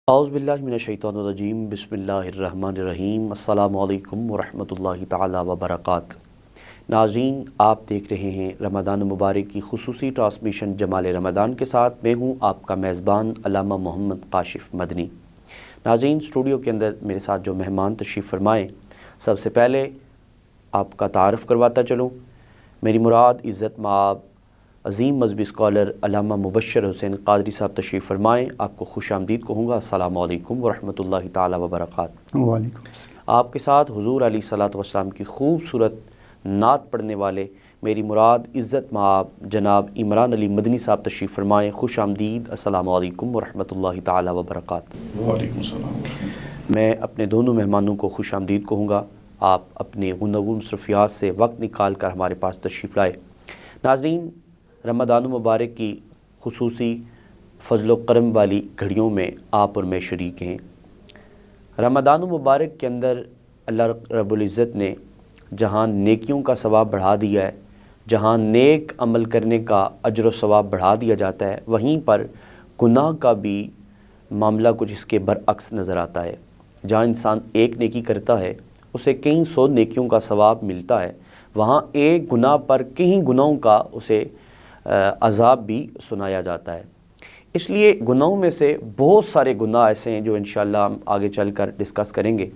اعوذ باللہ من الشیطان الرجیم بسم اللہ الرحمن الرحیم السلام علیکم ورحمۃ اللہ تعالی وبرکاتہ۔ ناظرین، آپ دیکھ رہے ہیں رمضان مبارک کی خصوصی ٹرانسمیشن جمال رمضان کے ساتھ میں ہوں آپ کا میزبان علامہ محمد کاشف مدنی۔ ناظرین، اسٹوڈیو کے اندر میرے ساتھ جو مہمان تشریف فرمائیں، سب سے پہلے آپ کا تعارف کرواتا چلوں۔ میری مراد عزت مآب عظیم مذہبی اسکالر علامہ مبشر حسین قادری صاحب تشریف فرمائیں۔ آپ کو خوش آمدید کہوں گا۔ السلام علیکم ورحمۃ اللہ تعالی وبرکاتہ۔ وعلیکم السلام۔ آپ کے ساتھ حضور علیہ الصلوۃ والسلام کی خوبصورت نعت پڑھنے والے میری مراد عزت مآب جناب عمران علی مدنی صاحب تشریف فرمائیں۔ خوش آمدید۔ السلام علیکم ورحمۃ اللہ تعالی وبرکاتہ۔ وعلیکم السلام۔ میں اپنے دونوں مہمانوں کو خوش آمدید کہوں گا۔ آپ اپنے گوناگون مصروفیات سے وقت نکال کر ہمارے پاس تشریف لائے۔ ناظرین، رمضان المبارک کی خصوصی فضل و کرم والی گھڑیوں میں آپ اور میں شریک ہیں۔ رمضان المبارک کے اندر اللہ رب العزت نے جہاں نیکیوں کا ثواب بڑھا دیا ہے، جہاں نیک عمل کرنے کا اجر و ثواب بڑھا دیا جاتا ہے، وہیں پر گناہ کا بھی معاملہ کچھ اس کے برعکس نظر آتا ہے۔ جہاں انسان ایک نیکی کرتا ہے اسے کئی سو نیکیوں کا ثواب ملتا ہے، وہاں ایک گناہ پر کئی گناہوں کا اسے عذاب بھی سنایا جاتا ہے۔ اس لیے گناہوں میں سے بہت سارے گناہ ایسے ہیں جو انشاءاللہ ہم آگے چل کر ڈسکس کریں گے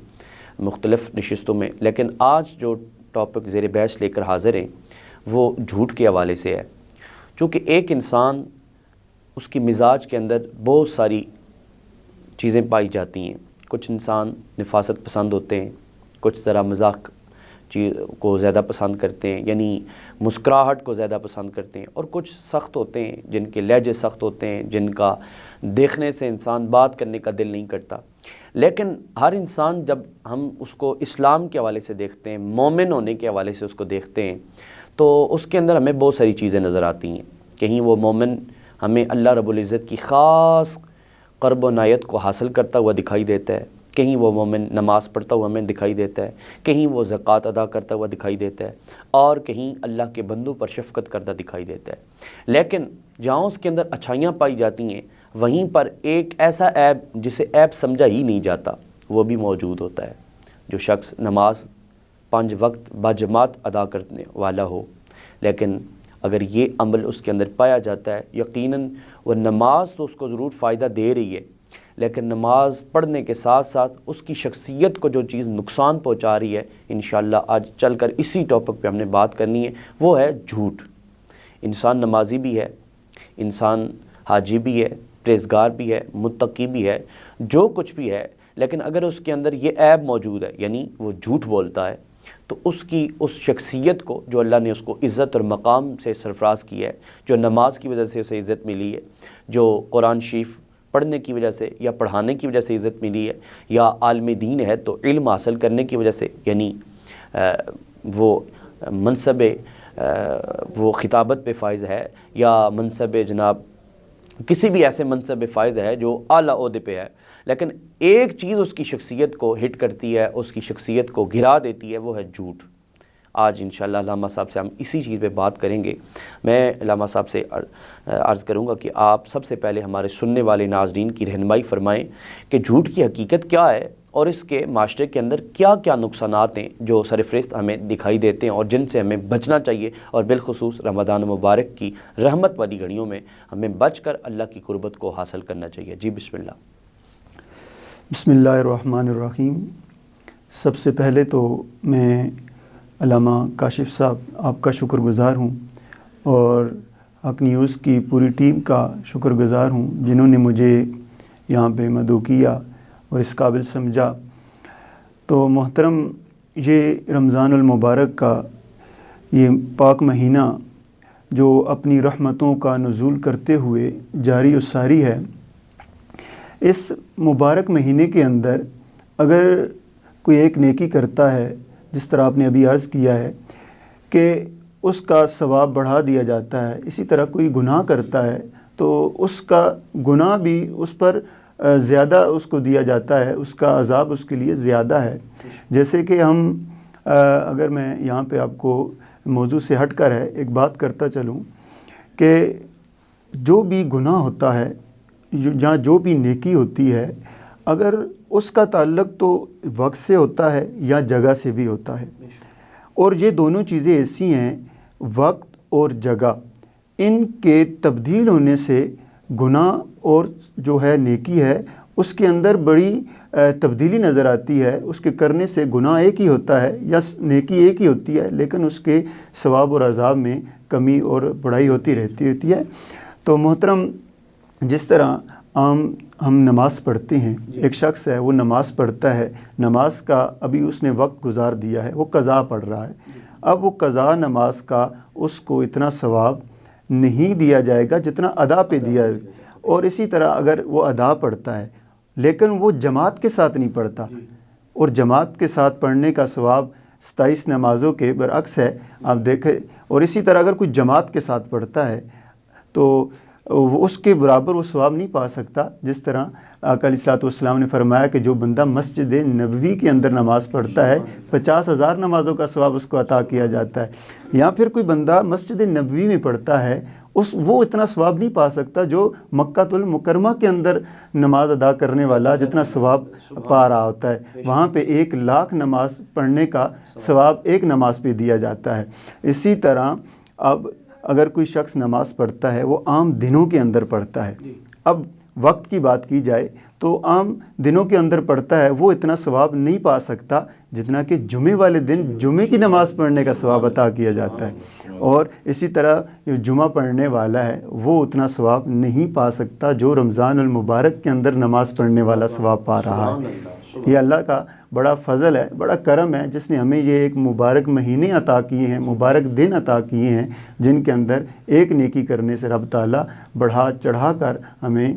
مختلف نشستوں میں، لیکن آج جو ٹاپک زیر بحث لے کر حاضر ہیں وہ جھوٹ کے حوالے سے ہے۔ چونکہ ایک انسان، اس کی مزاج کے اندر بہت ساری چیزیں پائی جاتی ہیں۔ کچھ انسان نفاست پسند ہوتے ہیں، کچھ ذرا مذاق چیز کو زیادہ پسند کرتے ہیں، یعنی مسکراہٹ کو زیادہ پسند کرتے ہیں، اور کچھ سخت ہوتے ہیں جن کے لہجے سخت ہوتے ہیں، جن کا دیکھنے سے انسان بات کرنے کا دل نہیں کرتا۔ لیکن ہر انسان جب ہم اس کو اسلام کے حوالے سے دیکھتے ہیں، مومن ہونے کے حوالے سے اس کو دیکھتے ہیں، تو اس کے اندر ہمیں بہت ساری چیزیں نظر آتی ہیں۔ کہیں وہ مومن ہمیں اللہ رب العزت کی خاص قرب و عنایت کو حاصل کرتا ہوا دکھائی دیتا ہے، کہیں وہ مومن نماز پڑھتا ہوا ہمیں دکھائی دیتا ہے، کہیں وہ زکوٰۃ ادا کرتا ہوا دکھائی دیتا ہے، اور کہیں اللہ کے بندوں پر شفقت کرتا دکھائی دیتا ہے۔ لیکن جہاں اس کے اندر اچھائیاں پائی جاتی ہیں، وہیں پر ایک ایسا عیب جسے عیب سمجھا ہی نہیں جاتا وہ بھی موجود ہوتا ہے۔ جو شخص نماز 5 وقت باجماعت ادا کرنے والا ہو، لیکن اگر یہ عمل اس کے اندر پایا جاتا ہے، یقیناً وہ نماز تو اس کو ضرور فائدہ دے رہی ہے، لیکن نماز پڑھنے کے ساتھ ساتھ اس کی شخصیت کو جو چیز نقصان پہنچا رہی ہے، انشاءاللہ آج چل کر اسی ٹاپک پہ ہم نے بات کرنی ہے، وہ ہے جھوٹ۔ انسان نمازی بھی ہے، انسان حاجی بھی ہے، پرہیزگار بھی ہے، متقی بھی ہے، جو کچھ بھی ہے، لیکن اگر اس کے اندر یہ عیب موجود ہے، یعنی وہ جھوٹ بولتا ہے، تو اس کی اس شخصیت کو جو اللہ نے اس کو عزت اور مقام سے سرفراز کی ہے، جو نماز کی وجہ سے اسے عزت ملی ہے، جو قرآن شریف پڑھنے کی وجہ سے یا پڑھانے کی وجہ سے عزت ملی ہے، یا عالم دین ہے تو علم حاصل کرنے کی وجہ سے، یعنی وہ منصب وہ خطابت پہ فائز ہے، یا منصب جناب کسی بھی ایسے منصب فائز ہے جو اعلیٰ عہدے پہ ہے، لیکن ایک چیز اس کی شخصیت کو ہٹ کرتی ہے، اس کی شخصیت کو گرا دیتی ہے، وہ ہے جھوٹ۔ آج انشاءاللہ علامہ صاحب سے ہم اسی چیز پہ بات کریں گے۔ میں علامہ صاحب سے عرض کروں گا کہ آپ سب سے پہلے ہمارے سننے والے ناظرین کی رہنمائی فرمائیں کہ جھوٹ کی حقیقت کیا ہے، اور اس کے معاشرے کے اندر کیا کیا نقصانات ہیں جو سرفہرست ہمیں دکھائی دیتے ہیں، اور جن سے ہمیں بچنا چاہیے، اور بالخصوص رمضان مبارک کی رحمت والی گھڑیوں میں ہمیں بچ کر اللہ کی قربت کو حاصل کرنا چاہیے۔ جی بسم اللہ۔ بسم اللہ الرحمن الرحیم۔ سب سے پہلے تو میں علامہ کاشف صاحب آپ کا شکر گزار ہوں، اور حق نیوز کی پوری ٹیم کا شکر گزار ہوں جنہوں نے مجھے یہاں پہ مدعو کیا اور اس قابل سمجھا۔ تو محترم، یہ رمضان المبارک کا یہ پاک مہینہ جو اپنی رحمتوں کا نزول کرتے ہوئے جاری و ساری ہے، اس مبارک مہینے کے اندر اگر کوئی ایک نیکی کرتا ہے، جس طرح آپ نے ابھی عرض کیا ہے کہ اس کا ثواب بڑھا دیا جاتا ہے، اسی طرح کوئی گناہ کرتا ہے تو اس کا گناہ بھی اس پر زیادہ اس کو دیا جاتا ہے، اس کا عذاب اس کے لیے زیادہ ہے۔ جیسے کہ ہم اگر میں یہاں پہ آپ کو موضوع سے ہٹ کر ہے ایک بات کرتا چلوں کہ جو بھی گناہ ہوتا ہے، جہاں جو بھی نیکی ہوتی ہے، اگر اس کا تعلق تو وقت سے ہوتا ہے یا جگہ سے بھی ہوتا ہے، اور یہ دونوں چیزیں ایسی ہیں، وقت اور جگہ، ان کے تبدیل ہونے سے گناہ اور جو ہے نیکی ہے اس کے اندر بڑی تبدیلی نظر آتی ہے۔ اس کے کرنے سے گناہ ایک ہی ہوتا ہے یا نیکی ایک ہی ہوتی ہے، لیکن اس کے ثواب اور عذاب میں کمی اور بڑھائی ہوتی رہتی ہے۔ تو محترم، جس طرح ہم نماز پڑھتے ہیں، ایک شخص ہے وہ نماز پڑھتا ہے، نماز کا ابھی اس نے وقت گزار دیا ہے، وہ قضا پڑھ رہا ہے، اب وہ قضا نماز کا اس کو اتنا ثواب نہیں دیا جائے گا جتنا ادا پہ دیا ہے۔ اور اسی طرح اگر وہ ادا پڑھتا ہے لیکن وہ جماعت کے ساتھ نہیں پڑھتا، اور جماعت کے ساتھ پڑھنے کا ثواب 27 نمازوں کے برعکس ہے، آپ دیکھیں۔ اور اسی طرح اگر کوئی جماعت کے ساتھ پڑھتا ہے تو وہ اس کے برابر وہ ثواب نہیں پا سکتا، جس طرح آقا علیہ الصلوۃ والسلام نے فرمایا کہ جو بندہ مسجد نبوی کے اندر نماز پڑھتا ہے 50,000 نمازوں کا ثواب اس کو عطا کیا جاتا ہے۔ یا پھر کوئی بندہ مسجد نبوی میں پڑھتا ہے، وہ اتنا ثواب نہیں پا سکتا جو مکہ المکرمہ کے اندر نماز ادا کرنے والا جتنا ثواب پا رہا ہوتا ہے۔ وہاں پہ 1,00,000 نماز پڑھنے کا ثواب ایک نماز پہ دیا جاتا ہے۔ اسی طرح اب اگر کوئی شخص نماز پڑھتا ہے وہ عام دنوں کے اندر پڑھتا ہے، اب وقت کی بات کی جائے تو عام دنوں کے اندر پڑھتا ہے، وہ اتنا ثواب نہیں پا سکتا جتنا کہ جمعے والے دن جمعے کی نماز پڑھنے کا ثواب عطا کیا جاتا ہے۔ اور اسی طرح جو جمعہ پڑھنے والا ہے وہ اتنا ثواب نہیں پا سکتا جو رمضان المبارک کے اندر نماز پڑھنے والا ثواب پا رہا ہے۔ یہ اللہ کا بڑا فضل ہے، بڑا کرم ہے، جس نے ہمیں یہ ایک مبارک مہینے عطا کیے ہیں، مبارک دن عطا کیے ہیں، جن کے اندر ایک نیکی کرنے سے رب تعالیٰ بڑھا چڑھا کر ہمیں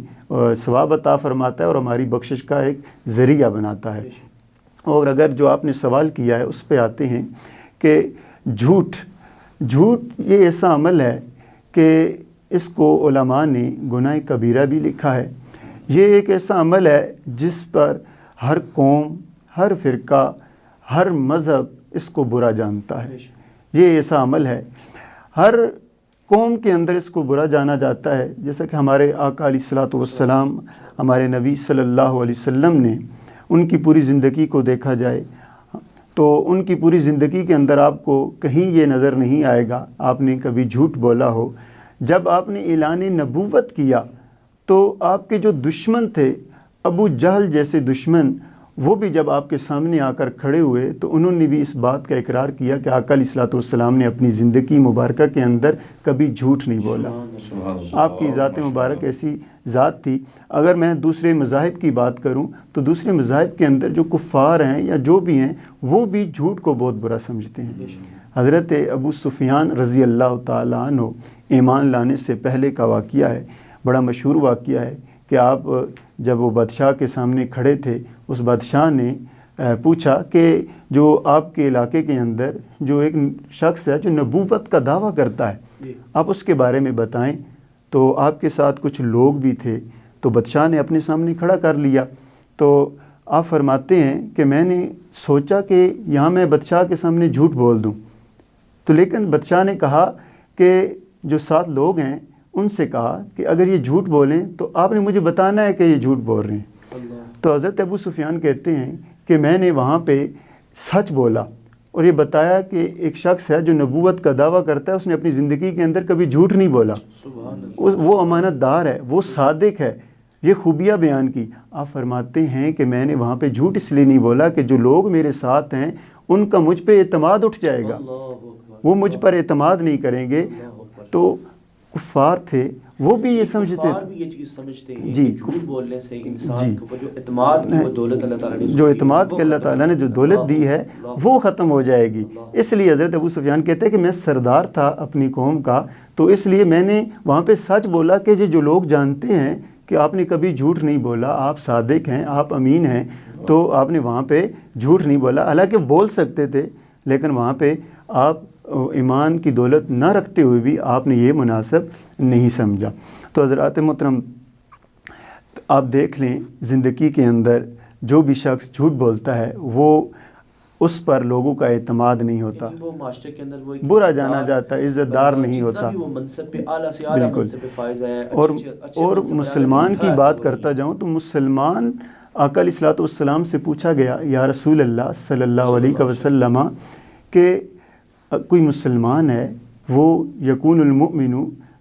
ثواب عطا فرماتا ہے اور ہماری بخشش کا ایک ذریعہ بناتا ہے۔ اور اگر جو آپ نے سوال کیا ہے اس پہ آتے ہیں کہ جھوٹ یہ ایسا عمل ہے کہ اس کو علماء نے گناہ کبیرہ بھی لکھا ہے۔ یہ ایک ایسا عمل ہے جس پر ہر قوم، ہر فرقہ، ہر مذہب اس کو برا جانتا ہے۔ یہ ایسا عمل ہے، ہر قوم کے اندر اس کو برا جانا جاتا ہے۔ جیسا کہ ہمارے آقا علیہ الصلوۃ والسلام، ہمارے نبی صلی اللہ علیہ وسلم نے ان کی پوری زندگی کو دیکھا جائے تو ان کی پوری زندگی کے اندر آپ کو کہیں یہ نظر نہیں آئے گا آپ نے کبھی جھوٹ بولا ہو۔ جب آپ نے اعلان نبوت کیا تو آپ کے جو دشمن تھے، ابو جہل جیسے دشمن، وہ بھی جب آپ کے سامنے آ کر کھڑے ہوئے تو انہوں نے بھی اس بات کا اقرار کیا کہ آقا علیہ الصلوۃ والسلام نے اپنی زندگی مبارکہ کے اندر کبھی جھوٹ نہیں بولا۔ آپ کی ذات مبارک ایسی ذات تھی۔ اگر میں دوسرے مذاہب کی بات کروں تو دوسرے مذاہب کے اندر جو کفار ہیں یا جو بھی ہیں وہ بھی جھوٹ کو بہت برا سمجھتے ہیں۔ حضرت ابو سفیان رضی اللہ تعالیٰ عنہ ایمان لانے سے پہلے کا واقعہ ہے، بڑا مشہور واقعہ ہے کہ آپ جب وہ بادشاہ کے سامنے کھڑے تھے، اس بادشاہ نے پوچھا کہ جو آپ کے علاقے کے اندر جو ایک شخص ہے جو نبوت کا دعویٰ کرتا ہے، آپ اس کے بارے میں بتائیں۔ تو آپ کے ساتھ کچھ لوگ بھی تھے، تو بادشاہ نے اپنے سامنے کھڑا کر لیا۔ تو آپ فرماتے ہیں کہ میں نے سوچا کہ یہاں میں بادشاہ کے سامنے جھوٹ بول دوں، تو لیکن بادشاہ نے کہا کہ جو 7 لوگ ہیں ان سے کہا کہ اگر یہ جھوٹ بولیں تو آپ نے مجھے بتانا ہے کہ یہ جھوٹ بول رہے ہیں۔ تو حضرت ابو سفیان کہتے ہیں کہ میں نے وہاں پہ سچ بولا اور یہ بتایا کہ ایک شخص ہے جو نبوت کا دعویٰ کرتا ہے، اس نے اپنی زندگی کے اندر کبھی جھوٹ نہیں بولا، وہ امانت دار ہے، وہ صادق ہے، یہ خوبیاں بیان کی۔ آپ فرماتے ہیں کہ میں نے وہاں پہ جھوٹ اس لیے نہیں بولا کہ جو لوگ میرے ساتھ ہیں ان کا مجھ پہ اعتماد اٹھ جائے گا، وہ مجھ پر اعتماد نہیں کریں گے۔ تو کفار تھے، وہ بھی یہ سمجھتے تھے، یہ چیز سمجھتے ہیں جی، کہ جھوٹ بولنے سے انسان کے اوپر جو اعتماد کی وہ دولت اللہ تعالیٰ نے جو اعتماد کہ اللہ تعالیٰ نے جو دولت دی ہے وہ ختم ہو جائے گی۔ اس لیے حضرت ابو سفیان کہتے ہیں کہ میں سردار تھا اپنی قوم کا، تو اس لیے میں نے وہاں پہ سچ بولا کہ جو لوگ جانتے ہیں کہ آپ نے کبھی جھوٹ نہیں بولا، آپ صادق ہیں، آپ امین ہیں، تو آپ نے وہاں پہ جھوٹ نہیں بولا۔ حالانکہ بول سکتے تھے، لیکن وہاں پہ آپ ایمان کی دولت نہ رکھتے ہوئے بھی آپ نے یہ مناسب نہیں سمجھا۔ تو حضرات محترم، آپ دیکھ لیں زندگی کے اندر جو بھی شخص جھوٹ بولتا ہے وہ اس پر لوگوں کا اعتماد نہیں ہوتا، وہ معاشرے کے اندر وہ برا جانا جاتا ہے، عزت دار نہیں ہوتا۔ وہ منصب پہ اعلیٰ سے اعلیٰ بالکل۔ منصب پہ فائز ہے۔ اور مسلمان کی بات کرتا جاؤں تو مسلمان آقا علیہ الصلوۃ والسلام سے پوچھا گیا یا رسول اللہ صلی اللہ علیہ وسلم کہ کوئی مسلمان ہے وہ یکون المؤمن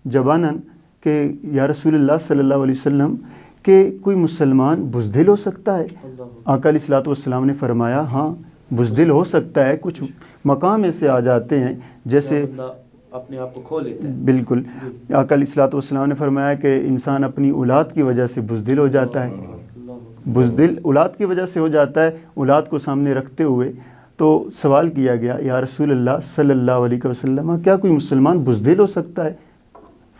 جبانن، کہ یا رسول اللہ صلی اللہ علیہ وسلم کہ کوئی مسلمان بزدل ہو سکتا ہے؟ آقا علیہ الصلوۃ والسلام نے فرمایا ہاں بزدل ہو سکتا ہے، کچھ مقام ایسے آ جاتے ہیں جیسے اپنے آپ کو کھو لیتے ہیں۔ بالکل، آقا علیہ الصلوۃ والسلام نے فرمایا کہ انسان اپنی اولاد کی وجہ سے بزدل ہو جاتا ہے، بزدل اولاد کی وجہ سے ہو جاتا ہے، اولاد کو سامنے رکھتے ہوئے۔ تو سوال کیا گیا یا رسول اللہ صلی اللہ علیہ وسلم کیا کوئی مسلمان بزدل ہو سکتا ہے؟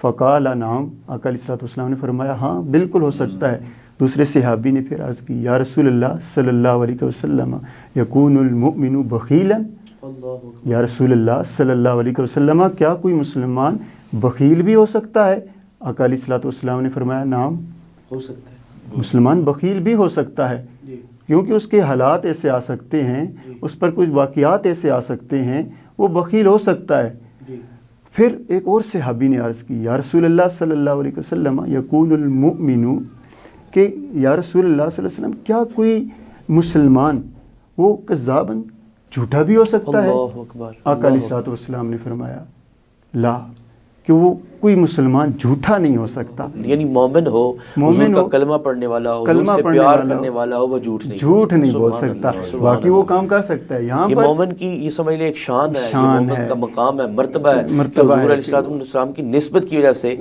فقال نعم، آقا علیہ الصلوۃ والسلام نے فرمایا ہاں بالکل ہو سکتا ہے۔ دوسرے صحابی نے پھر عرض کی یا رسول اللہ صلی اللہ علیہ وسلم یکون المؤمن بخیلا، یا رسول اللہ صلی اللہ علیہ وسلم کیا کوئی مسلمان بخیل بھی ہو سکتا ہے؟ آقا علیہ الصلوۃ والسلام نے فرمایا نعم، ہو سکتا ہے، مسلمان بخیل بھی ہو سکتا ہے، کیونکہ اس کے حالات ایسے آ سکتے ہیں، اس پر کچھ واقعات ایسے آ سکتے ہیں، وہ بخیل ہو سکتا ہے۔ پھر ایک اور صحابی نے عرض کی یا رسول اللہ صلی اللہ علیہ وسلم یکون المؤمن، کہ یا رسول اللہ صلی اللہ علیہ وسلم کیا کوئی مسلمان وہ کذابن جھوٹا بھی ہو سکتا ہے؟ اللہ اکبر۔ آقا علیہ الصلوۃ والسلام نے فرمایا لا، کہ وہ کوئی مسلمان جھوٹا نہیں ہو سکتا، یعنی مومن ہو، حضور کا کلمہ پڑھنے والا ہو، حضور سے پیار کرنے والا ہو، وہ جھوٹ نہیں بول سکتا، باقی وہ کام کر سکتا ہے۔ یہاں یہ پر مومن کی یہ سمجھ لے ایک شان ہے، مومن کا مقام ہے، مرتبہ ہے کہ حضور علیہ السلام کی نسبت کی وجہ سے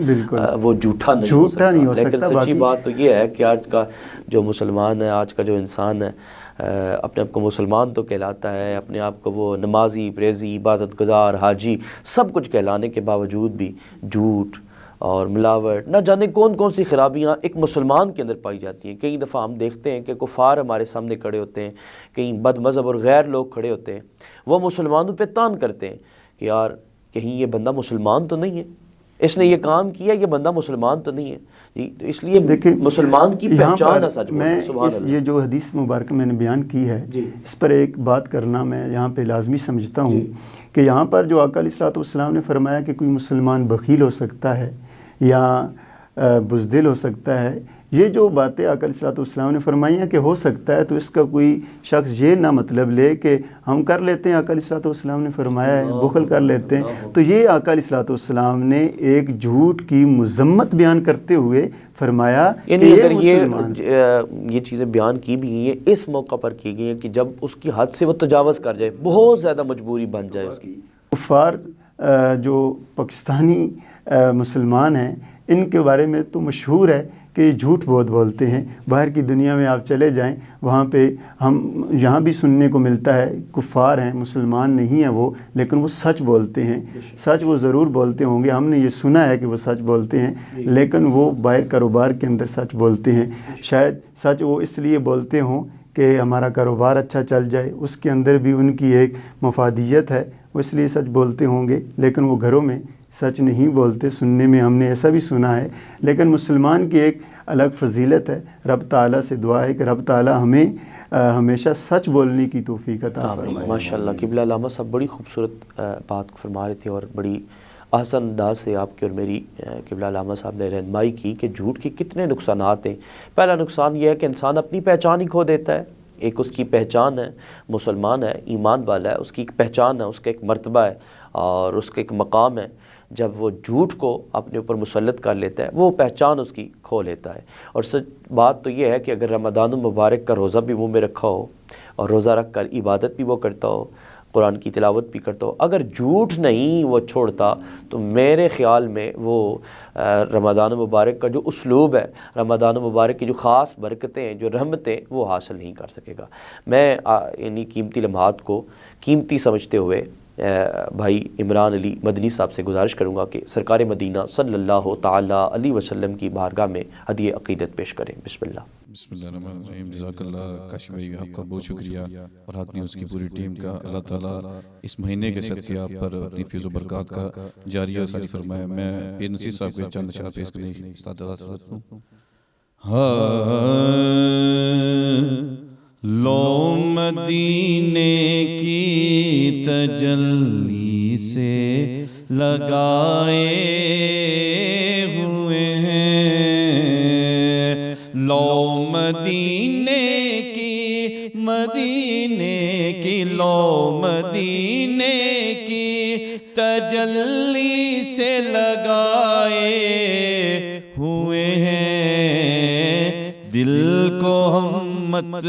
وہ جھوٹا نہیں ہو سکتا۔ لیکن سچی بات تو یہ ہے کہ آج کا جو مسلمان ہے، آج کا جو انسان ہے، اپنے آپ کو مسلمان تو کہلاتا ہے، اپنے آپ کو وہ نمازی، پریزی، عبادت گزار، حاجی سب کچھ کہلانے کے باوجود بھی جھوٹ اور ملاوٹ، نہ جانے کون کون سی خرابیاں ایک مسلمان کے اندر پائی جاتی ہیں۔ کئی دفعہ ہم دیکھتے ہیں کہ کفار ہمارے سامنے کھڑے ہوتے ہیں، کئی بد مذہب اور غیر لوگ کھڑے ہوتے ہیں، وہ مسلمانوں پہ تان کرتے ہیں کہ یار کہیں یہ بندہ مسلمان تو نہیں ہے، اس نے یہ کام کیا، یہ بندہ مسلمان تو نہیں ہے جی۔ تو اس لیے دیکھیں مسلمان کی پہچان ہے سچ بولنا۔ سبحان اللہ۔ یہ جو حدیث مبارکہ میں نے بیان کی ہے اس پر ایک بات کرنا میں یہاں پہ لازمی سمجھتا ہوں کہ یہاں پر جو آقا علیہ الصلوۃ والسلام نے فرمایا کہ کوئی مسلمان بخیل ہو سکتا ہے یا بزدل ہو سکتا ہے، یہ جو باتیں آقا علیہ الصلوۃ والسلام نے فرمائی ہیں کہ ہو سکتا ہے، تو اس کا کوئی شخص یہ نہ مطلب لے کہ ہم کر لیتے ہیں، آقا علیہ الصلوۃ والسلام نے فرمایا ہے بخل کر لیتے ہیں، تو یہ آقا علیہ الصلوۃ والسلام نے ایک جھوٹ کی مذمت بیان کرتے ہوئے فرمایا یعنی اگر یہ چیزیں بیان کی بھی گئی ہیں اس موقع پر کی گئی ہیں کہ جب اس کی حد سے وہ تجاوز کر جائے، بہت زیادہ مجبوری بن جائے اس کی۔ کفار جو پاکستانی مسلمان ہیں ان کے بارے میں تو مشہور ہے کہ یہ جھوٹ بہت بولتے ہیں۔ باہر کی دنیا میں آپ چلے جائیں، وہاں پہ ہم یہاں بھی سننے کو ملتا ہے کفار ہیں، مسلمان نہیں ہیں وہ، لیکن وہ سچ بولتے ہیں۔ سچ وہ ضرور بولتے ہوں گے، ہم نے یہ سنا ہے کہ وہ سچ بولتے ہیں، لیکن وہ باہر کاروبار کے اندر سچ بولتے ہیں۔ شاید سچ وہ اس لیے بولتے ہوں کہ ہمارا کاروبار اچھا چل جائے، اس کے اندر بھی ان کی ایک مفادیت ہے، وہ اس لیے سچ بولتے ہوں گے، لیکن وہ گھروں میں سچ نہیں بولتے۔ سننے میں ہم نے ایسا بھی سنا ہے۔ لیکن مسلمان کی ایک الگ فضیلت ہے، رب تعالیٰ سے دعا ہے کہ رب تعالیٰ ہمیں ہمیشہ سچ بولنے کی توفیق عطا فرمائے۔ ماشاء اللہ۔ قبلہ علامہ صاحب بڑی خوبصورت بات فرما رہے تھے اور بڑی احسن انداز سے آپ کی اور میری قبلہ علامہ صاحب نے رہنمائی کی کہ جھوٹ کے کتنے نقصانات ہیں۔ پہلا نقصان یہ ہے کہ انسان اپنی پہچان ہی کھو دیتا ہے۔ ایک اس کی پہچان ہے، مسلمان ہے، ایمان والا ہے، اس کی ایک پہچان ہے، اس کا ایک مرتبہ ہے اور اس کا ایک مقام ہے۔ جب وہ جھوٹ کو اپنے اوپر مسلط کر لیتا ہے، وہ پہچان اس کی کھو لیتا ہے۔ اور سچ بات تو یہ ہے کہ اگر رمضان المبارک کا روزہ بھی منہ میں رکھا ہو اور روزہ رکھ کر عبادت بھی وہ کرتا ہو، قرآن کی تلاوت بھی کرتا ہو، اگر جھوٹ نہیں وہ چھوڑتا تو میرے خیال میں وہ رمضان المبارک کا جو اسلوب ہے، رمضان المبارک کی جو خاص برکتیں ہیں، جو رحمتیں، وہ حاصل نہیں کر سکے گا۔ میں انہی قیمتی لمحات کو قیمتی سمجھتے ہوئے بھائی عمران علی مدنی صاحب سے گزارش کروں گا کہ سرکار مدینہ صلی اللہ تعالی علیہ وسلم کی بارگاہ میں ہدیہ عقیدت پیش کریں۔ بسم اللہ۔ بسم اللہ الرحمن الرحیم۔ جزاک اللہ کاشف بھائی، آپ کا بہت شکریہ اور ہاتھ میں اس کی پوری ٹیم کا۔ اللہ تعالیٰ اس مہینے کے صدقے آپ پر اپنی فیض و برکات کا جاریہ ساری فرمائے۔ میں پیر نصیر صاحب کے چند اشعار پیش کرنے کی استاد حضرت ہوں۔ لو مدینے کی تجلی سے لگائے ہوئے ہیں، لو مدینے مدینے کی لو مدینے کی تجلی سے لگائے ہوئے ہیں، دل کو ہم مت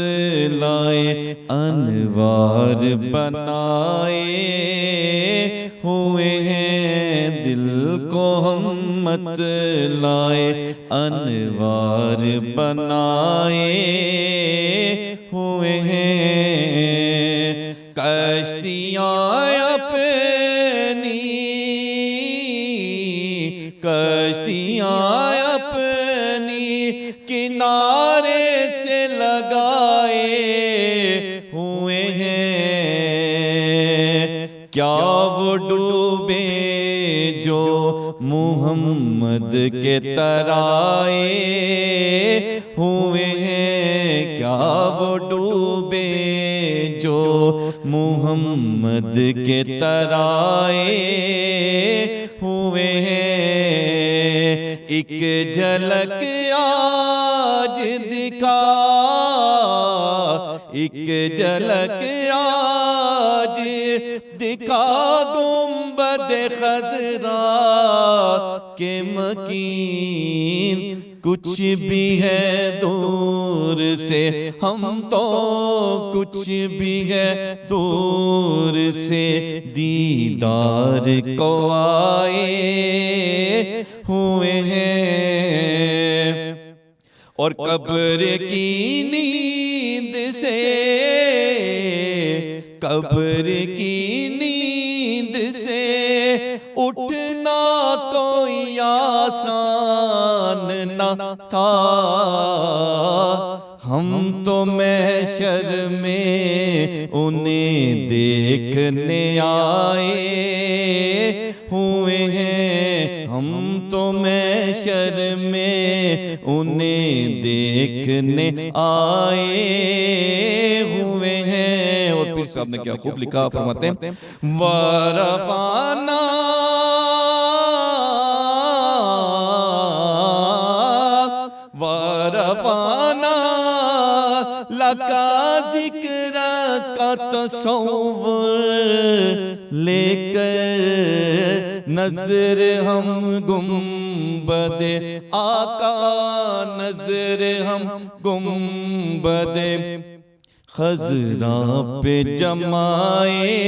لائے انوار بنائے ہوئے ہیں، دل کو ہم مت لائے انوار بنائے ہوئے ہیں، کشتیاں اپنی کنارے سے لگائے ہوئے ہیں، کیا وہ ڈوبے جو محمد کے ترائے ہوئے ہیں، کیا وہ ڈوبے جو محمد کے ترائے ہوئے ہیں، ایک جھلک آج دکھا، ایک جھلک آج دکھا گنبد خضرا کے مکین، کچھ بھی ہے دور سے ہم تو کچھ بھی ہے دور سے دیدار کو آئے ہوئے ہیں، اور قبر کی نیند سے، قبر کی نیند سے اٹھنا کوئی آسان نہ تھا، ہم تو محشر میں انہیں دیکھنے آئے ہوئے ہیں، ہم تو محشر میں انہیں دیکھنے آئے ہوئے ہیں۔ اور پھر صاحب نے کیا خوب لکھا، فرماتے ہیں وَرَفَعْنَا لَكَ ذِكْرَكَ، تصور لے کر نظر ہم گنبد آقا، نظر ہم گنبد خضرا پہ جمائے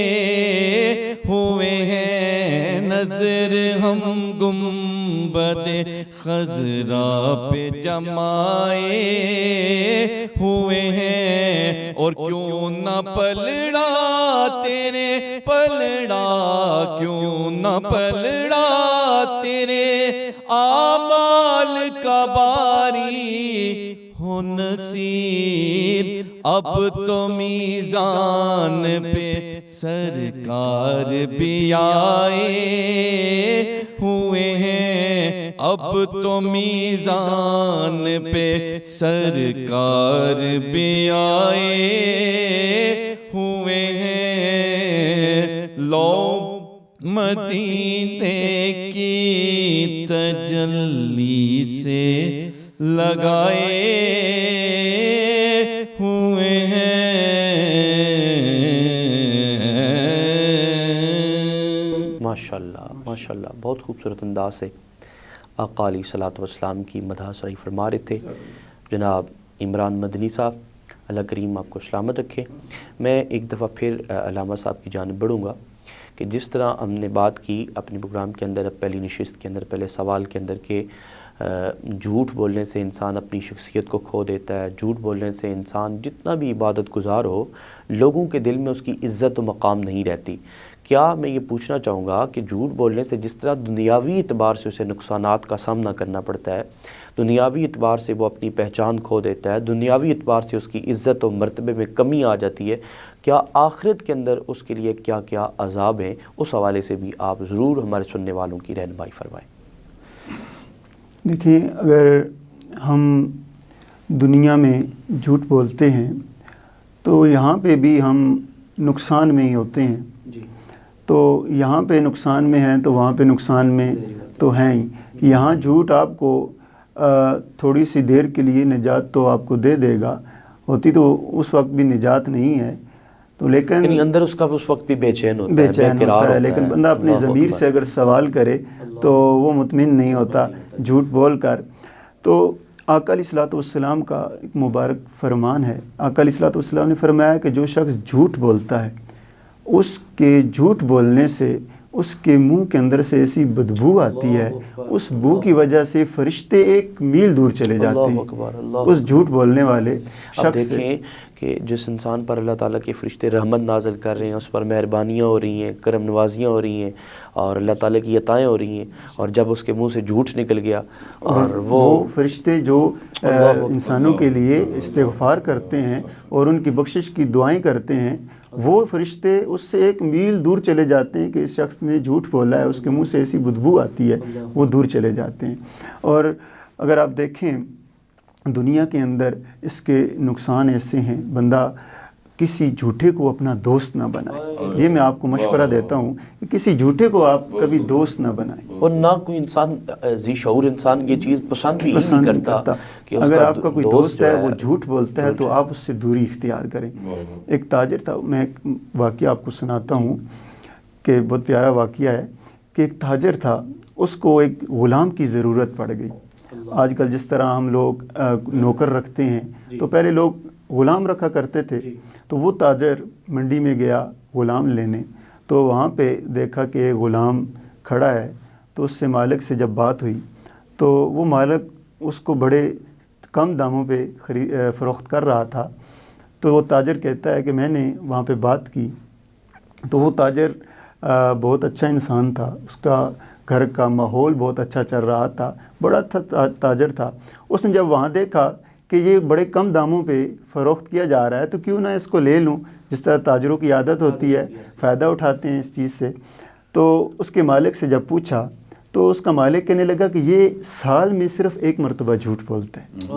ہوئے ہیں، نظر ہم گنبد خضرا پہ جمائے ہوئے ہیں، اور کیوں نہ پلڑا تیرے پلڑا، کیوں نہ پلڑا تیرے اعمال کا باری ہو نصیر، اب تو میزان پہ سرکار بھی آئے ہوئے ہیں، اب تو میزان پہ سرکار بھی آئے ہوئے ہیں، لو مدینے کی تجلی سے لگائے ہوئے ہیں۔ ماشاءاللہ ماشاءاللہ، بہت خوبصورت انداز سے آقا علیہ الصلوۃ والسلام کی مدح سرائی فرما رہے تھے جناب عمران مدنی صاحب، اللہ کریم آپ کو سلامت رکھے۔ میں ایک دفعہ پھر علامہ صاحب کی جانب بڑھوں گا کہ جس طرح ہم نے بات کی اپنے پروگرام کے اندر، پہلی نشست کے اندر، پہلے سوال کے اندر کہ جھوٹ بولنے سے انسان اپنی شخصیت کو کھو دیتا ہے، جھوٹ بولنے سے انسان جتنا بھی عبادت گزار ہو لوگوں کے دل میں اس کی عزت و مقام نہیں رہتی۔ کیا میں یہ پوچھنا چاہوں گا کہ جھوٹ بولنے سے جس طرح دنیاوی اعتبار سے اسے نقصانات کا سامنا کرنا پڑتا ہے، دنیاوی اعتبار سے وہ اپنی پہچان کھو دیتا ہے، دنیاوی اعتبار سے اس کی عزت و مرتبے میں کمی آ جاتی ہے، کیا آخرت کے اندر اس کے لیے کیا کیا عذاب ہیں، اس حوالے سے بھی آپ ضرور ہمارے سننے والوں کی رہنمائی فرمائیں۔ دیکھیں، اگر ہم دنیا میں جھوٹ بولتے ہیں تو یہاں پہ بھی ہم نقصان میں ہی ہوتے ہیں، تو یہاں پہ نقصان میں ہیں تو وہاں پہ نقصان میں تو ہیں ہی۔ یہاں جھوٹ آپ کو تھوڑی سی دیر کے لیے نجات تو آپ کو دے دے گا، ہوتی تو اس وقت بھی نجات نہیں ہے، تو لیکن یعنی اندر اس کا اس وقت بھی بے چین ہوتا ہے، بے چین قرار ہوتا ہے، لیکن بندہ اپنی اللہ ضمیر اکبر۔ سے اگر سوال کرے تو وہ مطمئن نہیں ہوتا جھوٹ بول کر۔ تو آقا علیہ الصلوۃ والسلام کا ایک مبارک فرمان ہے، آقا علیہ الصلوۃ والسلام نے فرمایا کہ جو شخص جھوٹ بولتا ہے اس کے جھوٹ بولنے سے اس کے منہ کے اندر سے ایسی بدبو آتی ہے، اس بو کی وجہ سے فرشتے ایک میل دور چلے جاتے اللہ ہیں اکبر، اللہ اس جھوٹ بولنے والے اب شخص سے۔ دیکھیں کہ جس انسان پر اللہ تعالیٰ کے فرشتے رحمت نازل کر رہے ہیں، اس پر مہربانیاں ہو رہی ہیں، کرم نوازیاں ہو رہی ہیں اور اللہ تعالیٰ کی عطائیں ہو رہی ہیں، اور جب اس کے منہ سے جھوٹ نکل گیا اور وہ فرشتے جو انسانوں کے لیے استغفار کرتے ہیں اور ان کی بخشش کی دعائیں کرتے ہیں، وہ فرشتے اس سے ایک میل دور چلے جاتے ہیں کہ اس شخص نے جھوٹ بولا ہے، اس کے منہ سے ایسی بدبو آتی ہے، وہ دور چلے جاتے ہیں۔ اور اگر آپ دیکھیں دنیا کے اندر اس کے نقصان ایسے ہیں، بندہ کسی جھوٹے کو اپنا دوست نہ بنائے، یہ میں آپ کو مشورہ دیتا ہوں کہ کسی جھوٹے کو آپ کبھی دوست نہ بنائیں، اور نہ کوئی انسان ذی شعور انسان یہ چیز پسند بھی نہیں کرتا کہ اس اگر کا آپ کا کوئی دوست ہے وہ جھوٹ بولتا ہے تو آپ اس سے دوری اختیار کریں۔ ایک تاجر تھا، میں ایک واقعہ آپ کو سناتا ہوں کہ بہت پیارا واقعہ ہے کہ ایک تاجر تھا، اس کو ایک غلام کی ضرورت پڑ گئی۔ آج کل جس طرح ہم لوگ نوکر رکھتے ہیں تو پہلے لوگ غلام رکھا کرتے تھے، تو وہ تاجر منڈی میں گیا غلام لینے، تو وہاں پہ دیکھا کہ ایک غلام کھڑا ہے، تو اس سے مالک سے جب بات ہوئی تو وہ مالک اس کو بڑے کم داموں پہ فروخت کر رہا تھا، تو وہ تاجر کہتا ہے کہ میں نے وہاں پہ بات کی، تو وہ تاجر بہت اچھا انسان تھا، اس کا گھر کا ماحول بہت اچھا چل رہا تھا، بڑا اچھا تاجر تھا۔ اس نے جب وہاں دیکھا کہ یہ بڑے کم داموں پہ فروخت کیا جا رہا ہے تو کیوں نہ اس کو لے لوں، جس طرح تاجروں کی عادت ہوتی ہے، فائدہ اٹھاتے ہیں اس چیز سے۔ تو اس کے مالک سے جب پوچھا تو اس کا مالک کہنے لگا کہ یہ سال میں صرف ایک مرتبہ جھوٹ بولتا ہے،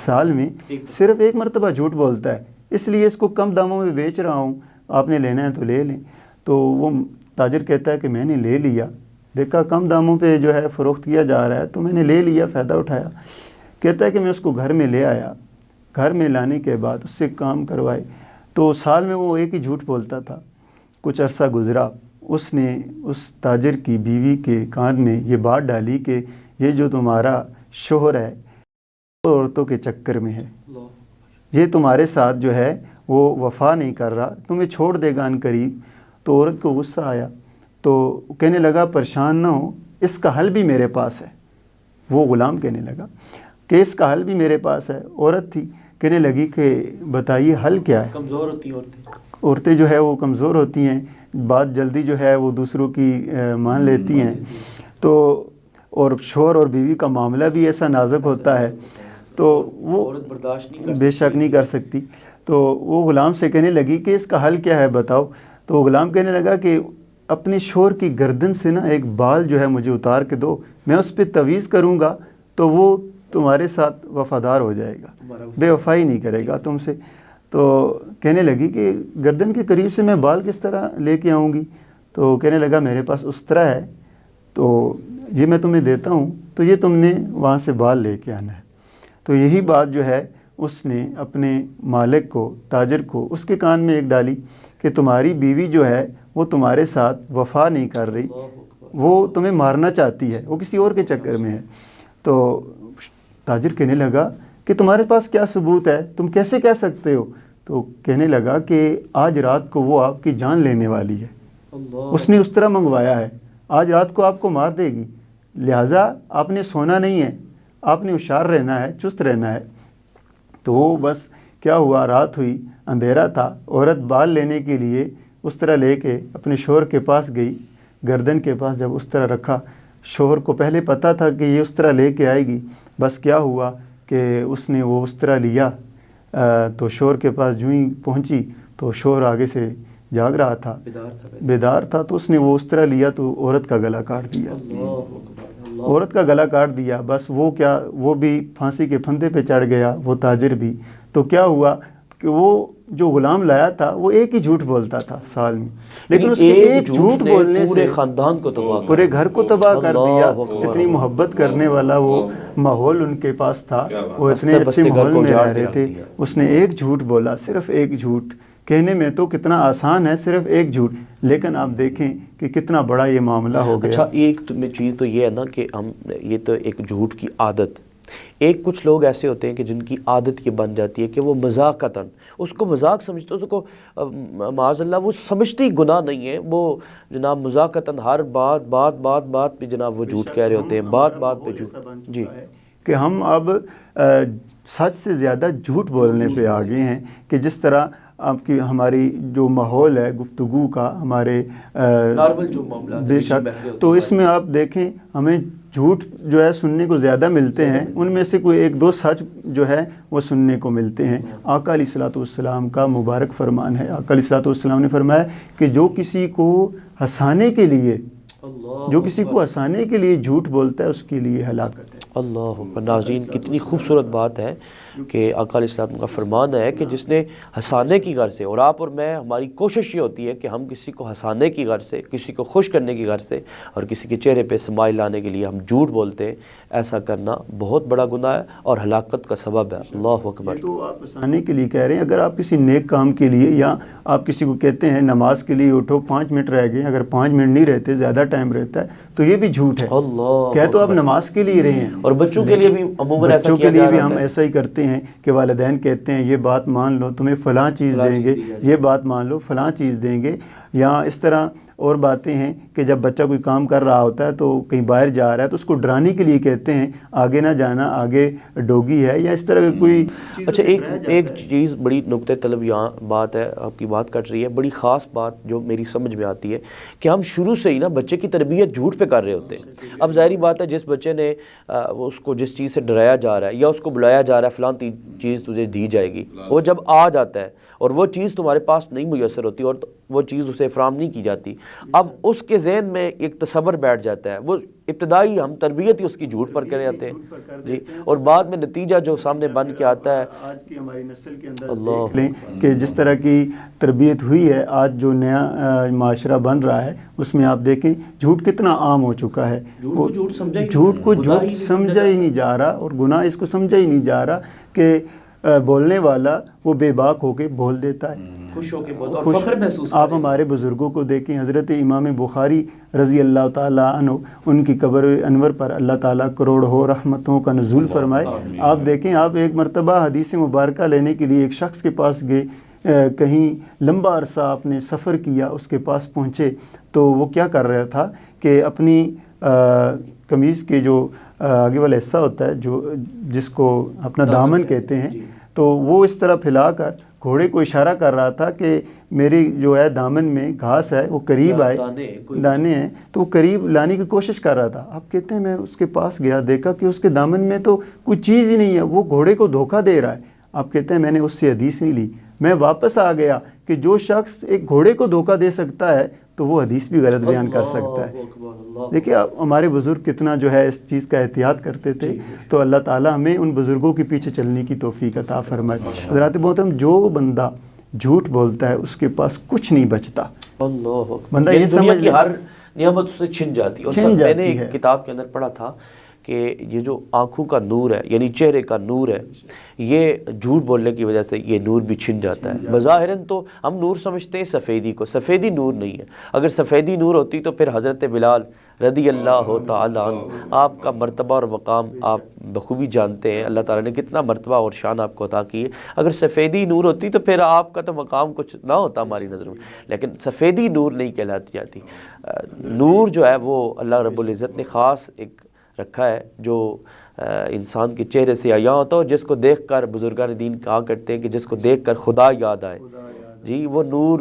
سال میں صرف ایک مرتبہ جھوٹ بولتا ہے، اس لیے اس کو کم داموں میں بیچ رہا ہوں، آپ نے لینا ہے تو لے لیں۔ تو وہ تاجر کہتا ہے کہ میں نے لے لیا، دیکھا کم داموں پہ جو ہے فروخت کیا جا رہا ہے تو میں نے لے لیا، فائدہ اٹھایا۔ کہتا ہے کہ میں اس کو گھر میں لے آیا، گھر میں لانے کے بعد اس سے کام کروائے تو سال میں وہ ایک ہی جھوٹ بولتا تھا۔ کچھ عرصہ گزرا، اس نے اس تاجر کی بیوی کے کان میں یہ بات ڈالی کہ یہ جو تمہارا شوہر ہے وہ عورتوں کے چکر میں ہے، یہ تمہارے ساتھ جو ہے وہ وفا نہیں کر رہا، تمہیں چھوڑ دے گا عنقریب۔ تو عورت کو غصہ آیا تو کہنے لگا پریشان نہ ہو، اس کا حل بھی میرے پاس ہے۔ وہ غلام کہنے لگا کہ اس کا حل بھی میرے پاس ہے۔ عورت تھی، کہنے لگی کہ بتائیے حل کیا ہے؟ کمزور ہوتی ہیں عورتیں جو ہے وہ کمزور ہوتی ہیں، بات جلدی جو ہے وہ دوسروں کی مان لیتی ہیں، تو اور شوہر اور بیوی کا معاملہ بھی ایسا نازک ہوتا ہے تو وہ عورت برداشت نہیں بے شک نہیں کر سکتی۔ تو وہ غلام سے کہنے لگی کہ اس کا حل کیا ہے بتاؤ؟ تو وہ غلام کہنے لگا کہ اپنے شوہر کی گردن سے نا ایک بال جو ہے مجھے اتار کے دو، میں اس پہ تویز کروں گا تو وہ تمہارے ساتھ وفادار ہو جائے گا، بے وفائی نہیں کرے گا تم سے۔ تو کہنے لگی کہ گردن کے قریب سے میں بال کس طرح لے کے آؤں گی؟ تو کہنے لگا میرے پاس استرا ہے، تو یہ میں تمہیں دیتا ہوں، تو یہ تم نے وہاں سے بال لے کے آنا ہے۔ تو یہی بات جو ہے اس نے اپنے مالک کو، تاجر کو، اس کے کان میں ایک ڈالی کہ تمہاری بیوی جو ہے وہ تمہارے ساتھ وفا نہیں کر رہی، وہ تمہیں مارنا چاہتی ہے، وہ کسی اور کے چکر میں ہے۔ تو تاجر کہنے لگا کہ تمہارے پاس کیا ثبوت ہے، تم کیسے کہہ سکتے ہو؟ تو کہنے لگا کہ آج رات کو وہ آپ کی جان لینے والی ہے، اس نے اس طرح منگوایا ہے، آج رات کو آپ کو مار دے گی، لہٰذا آپ نے سونا نہیں ہے، آپ نے ہوشیار رہنا ہے، چست رہنا ہے۔ تو وہ بس کیا ہوا، رات ہوئی، اندھیرا تھا، عورت بال لینے کے لیے اس طرح لے کے اپنے شوہر کے پاس گئی، گردن کے پاس جب اس طرح رکھا، شوہر کو پہلے پتہ تھا کہ یہ اس طرح لے کے آئے گی، بس کیا ہوا کہ اس نے وہ اس طرح لیا، تو شوہر کے پاس جو ہی پہنچی تو شوہر آگے سے جاگ رہا تھا، بیدار تھا، تو اس نے وہ اس طرح لیا تو عورت کا گلا کاٹ دیا، عورت کا گلا کاٹ دیا۔ بس وہ کیا، وہ بھی پھانسی کے پھندے پہ چڑھ گیا، وہ تاجر بھی۔ تو کیا ہوا کہ وہ جو غلام لایا تھا وہ ایک ہی جھوٹ بولتا تھا سال میں، لیکن اس کے ایک جھوٹ بولنے پورے سے خاندان کو تباہ پورے گھر کو تباہ کر دیا۔ اللہ اتنی محبت کرنے والا وہ ماحول ان کے پاس تھا، وہ اتنے بستے اچھے گھر ماحول کو میں اجاڑ رہ رہے کے تھے، رکھ دیا۔ اس نے ایک جھوٹ بولا، صرف ایک جھوٹ، کہنے میں تو کتنا آسان ہے صرف ایک جھوٹ، لیکن آپ دیکھیں کہ کتنا بڑا یہ معاملہ ہو گیا۔ اچھا ایک چیز تو یہ ہے نا کہ ہم یہ تو ایک جھوٹ کی عادت، ایک کچھ لوگ ایسے ہوتے ہیں کہ جن کی عادت یہ بن جاتی ہے کہ وہ مذاقتاً اس کو مذاق سمجھتے، اس کو معاذ اللہ وہ سمجھتی گناہ نہیں ہے، وہ جناب مذاقتاً ہر بات پہ جناب وہ جھوٹ کہہ رہے ہوتے ہیں، بات پہ جھوٹ۔ جی کہ ہم اب سچ سے زیادہ جھوٹ بولنے پہ آ گئے ہیں، کہ جس طرح آپ کی ہماری جو ماحول ہے گفتگو کا، ہمارے نارمل جو معاملات بے شک، تو اس میں آپ دیکھیں ہمیں جھوٹ جو ہے سننے کو زیادہ ملتے ہیں، ان میں سے کوئی ایک دو سچ جو ہے وہ سننے کو ملتے ہیں۔ آقا علیہ الصلوۃ والسلام کا مبارک فرمان ہے، آقا علیہ الصلوۃ والسلام نے فرمایا کہ جو کسی کو ہنسانے کے لیے جھوٹ بولتا ہے اس کے لیے ہلاکت ہے۔ اللہ اکبر۔ ناظرین کتنی خوبصورت بات ہے کہ آقا علیہ السلام کا فرمان ہے کہ جس نے ہنسانے کی غرض سے، اور آپ اور میں ہماری کوشش یہ ہوتی ہے کہ ہم کسی کو ہنسانے کی غرض سے، کسی کو خوش کرنے کی غرض سے اور کسی کے چہرے پہ اسمائل لانے کے لیے ہم جھوٹ بولتے ہیں، ایسا کرنا بہت بڑا گناہ ہے اور ہلاکت کا سبب ہے۔ اللہ اکبر۔ یہ تو آپ ہنسانے کے لیے کہہ رہے ہیں، اگر آپ کسی نیک کام کے لیے یا آپ کسی کو کہتے ہیں نماز کے لیے اٹھو 5 منٹ رہ گئے، اگر 5 منٹ نہیں رہتے زیادہ ٹائم رہتا ہے تو یہ بھی جھوٹ ہے۔ اللہ کہہ تو آپ نماز کے لیے رہے ہیں، اور بچوں کے لیے بھی عموماً ایسا بچوں کیا کے لیے جا بھی رہا ہم ہے۔ ایسا ہی کرتے ہیں کہ والدین کہتے ہیں یہ بات مان لو تمہیں فلاں چیز دیں گے، یہ بات مان لو فلاں چیز دیں گے، یا اس طرح اور باتیں ہیں کہ جب بچہ کوئی کام کر رہا ہوتا ہے تو کہیں باہر جا رہا ہے تو اس کو ڈرانے کے لیے کہتے ہیں آگے نہ جانا، آگے ڈوگی ہے، یا اس طرح کی کوئی۔ اچھا ایک چیز بڑی نکتہ طلب یہاں بات ہے، آپ کی بات کٹ رہی ہے، بڑی خاص بات جو میری سمجھ میں آتی ہے کہ ہم شروع سے ہی نا بچے کی تربیت جھوٹ پہ کر رہے ہوتے ہیں۔ اب ظاہری بات ہے جس بچے نے اس کو جس چیز سے ڈرایا جا رہا ہے یا اس کو بلایا جا رہا ہے فلاں چیز تجھے دی جائے گی، وہ جب آ جاتا ہے اور وہ چیز تمہارے پاس نہیں میسر ہوتی اور وہ چیز اسے فراہم نہیں کی جاتی، اب اس کے ذہن میں ایک تصور بیٹھ جاتا ہے، وہ ابتدائی ہم تربیت ہی اس کی جھوٹ پر کر جاتے ہیں جی، اور بعد میں نتیجہ جو سامنے بن کے آتا ہے۔ آج کی ہماری نسل کے اندر دیکھ لیں کہ جس طرح کی تربیت ہوئی ہے، آج جو نیا معاشرہ بن رہا ہے اس میں آپ دیکھیں جھوٹ کتنا عام ہو چکا ہے، جھوٹ کو جھوٹ سمجھا ہی نہیں جا رہا، اور گناہ اس کو سمجھا ہی نہیں جا رہا کہ بولنے والا وہ بے باک ہو کے بول دیتا ہے، خوش ہو کے بولتا اور فخر محسوس۔ آپ ہمارے بزرگوں کو دیکھیں، حضرت امام بخاری رضی اللہ تعالیٰ عنہ، ان کی قبر انور پر اللہ تعالیٰ کروڑوں رحمتوں کا نزول فرمائے۔ آپ دیکھیں، آپ ایک مرتبہ حدیث مبارکہ لینے کے لیے ایک شخص کے پاس گئے، کہیں لمبا عرصہ آپ نے سفر کیا، اس کے پاس پہنچے تو وہ کیا کر رہا تھا کہ اپنی قمیض کے جو آگے والا حصہ ہوتا ہے جو جس کو اپنا دامن کہتے ہیں، تو وہ اس طرح پھیلا کر گھوڑے کو اشارہ کر رہا تھا کہ میری جو ہے دامن میں گھاس ہے وہ قریب آئے، دانے ہیں تو وہ قریب لانے کی کوشش کر رہا تھا۔ آپ کہتے ہیں میں اس کے پاس گیا، دیکھا کہ اس کے دامن میں تو کوئی چیز ہی نہیں ہے، وہ گھوڑے کو دھوکہ دے رہا ہے۔ آپ کہتے ہیں میں نے اس سے حدیث نہیں لی، میں واپس آ گیا کہ جو شخص ایک گھوڑے کو دھوکہ دے سکتا ہے تو وہ حدیث بھی غلط بیان کر سکتا ہے۔ دیکھیے ہمارے بزرگ کتنا جو ہے اس چیز کا احتیاط کرتے تھے، تو اللہ تعالیٰ ہمیں ان بزرگوں کے پیچھے چلنے کی توفیق عطا فرمائے۔ حضرات محترم، جو بندہ جھوٹ بولتا ہے اس کے پاس کچھ نہیں بچتا، بندہ یہ دنیا سمجھ کی ہر نعمت اسے چھن جاتی ہے۔ اور میں نے ایک کتاب کے اندر پڑھا تھا کہ یہ جو آنکھوں کا نور ہے، یعنی چہرے کا نور ہے، یہ جھوٹ بولنے کی وجہ سے یہ نور بھی چھن جاتا ہے۔ بظاہراً تو ہم نور سمجھتے ہیں سفیدی کو، سفیدی نور نہیں ہے۔ اگر سفیدی نور ہوتی تو پھر حضرت بلال رضی اللہ تعالیٰ عنہ، آپ کا مرتبہ اور مقام آپ بخوبی جانتے ہیں، اللہ تعالیٰ نے کتنا مرتبہ اور شان آپ کو عطا کی ہے۔ اگر سفیدی نور ہوتی تو پھر آپ کا تو مقام کچھ نہ ہوتا ہماری نظر میں، لیکن سفیدی نور نہیں کہلاتی جاتی۔ نور جو ہے وہ اللہ رب العزت نے خاص ایک رکھا ہے جو انسان کے چہرے سے عیاں ہوتا ہے، جس کو دیکھ کر بزرگان دین کہا کرتے ہیں کہ جس کو دیکھ کر خدا یاد آئے جی، وہ نور